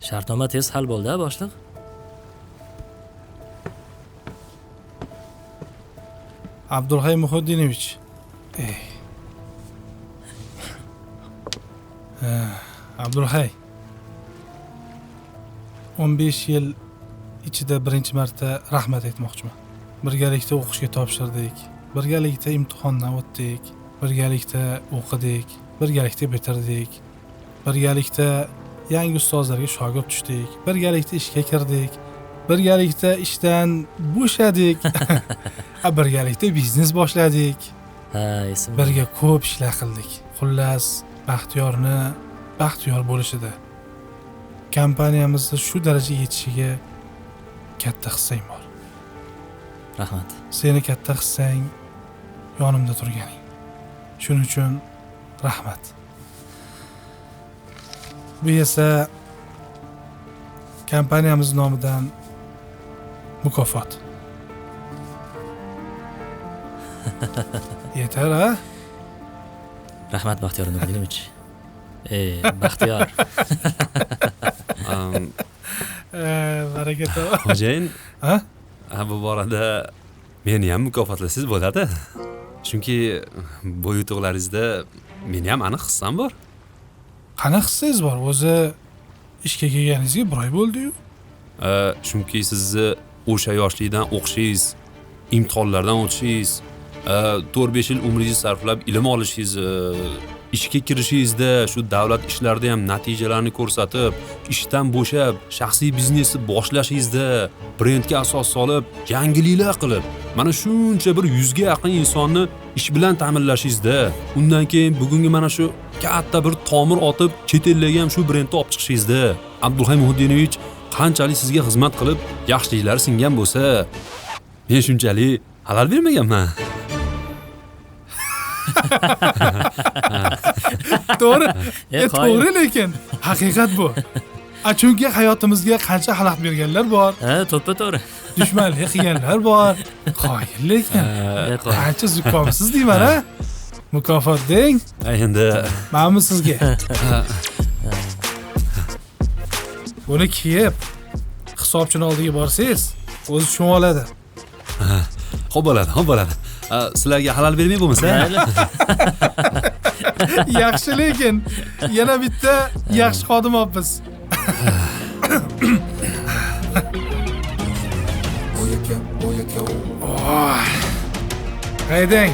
Shartnoma tez hal bo'ldi-a, boshliq? Abdulhay Muhiddinovich. Abdulhay. 15 yil ichida birinchi marta rahmat aytmoqchiman. Birgalikda o'qishga topshirdik, birgalikda imtihondan o'tdik, birgalikda o'qidik, birgalikda bitirdik, birgalikda yangi ustozlarga shogird tushdik, birgalikda ishga kirdik, birgalikda ishdan bo'shadik, birgalikda biznes boshladik. Ha, esimda. Birga ko'p ishlar qildik. Xullas, Baxtiyorni baxtiyor bo'lishida kompaniyamizda shu darajaga yetishiga katta hissang bor. Rahmat. Seni katta hissang yonimda turganing. Shuning uchun rahmat. Bu esa kompaniyamiz nomidan mukofot. Yetar, ha? Rahmat Baxtiyor Nurdinovich. Baxtiyor. Baraka top. Xo'jayin, Ha? bu borada meni ham mukofotlasangiz bo'ladi. Chunki bu yutuqlaringizda meni ham aniq hissam bor. Qanaqa hissangiz bor? O'zi ishga kelganingizga 1 oy bo'ldi-yu. Chunki sizni o'sha yoshlikdan o'qishingiz, imtihonlardan o'tishingiz, 4-5 yil umringizni sarflab ilm olishingiz, ishga kirishingizda shu davlat ishlarida ham natijalarni ko'rsatib, ishdan bo'shab, shaxsiy biznesni boshlashingizda brendga asos solib, yangiliklar qilib, mana shuncha bir 100 ga yaqin insonni ish bilan ta'minlashingizda, undan keyin bugungi mana shu katta bir tomir otib, chet ellarga ham shu brendni olib chiqishingizda, Abdulhay Muhiddinovich qanchalik sizga xizmat qilib, yaxshiliklari singan bo'lsa, men shunchalik halal bermaganman. To'g'ri. Qoyil. To'g'ri, lekin haqiqat bu. Chunki hayotimizga qancha xalaqit berganlar bor, Ha, to'ppa-to'g'ri. dushmanlik qilganlar bor. Qoyil, lekin Qoyil. qancha zukkomsiz deyman, ha? Mukofot deng. Endi Ma'mi sizga. Buni kiyib hisobchini oldiga borsangiz, o'zi tushunib oladi. xo'p bo'ladi. Sizlarga halal bermay bo'lmasa, Yaxshi, lekin yana bitta yaxshi xodim olibmiz. Haydang.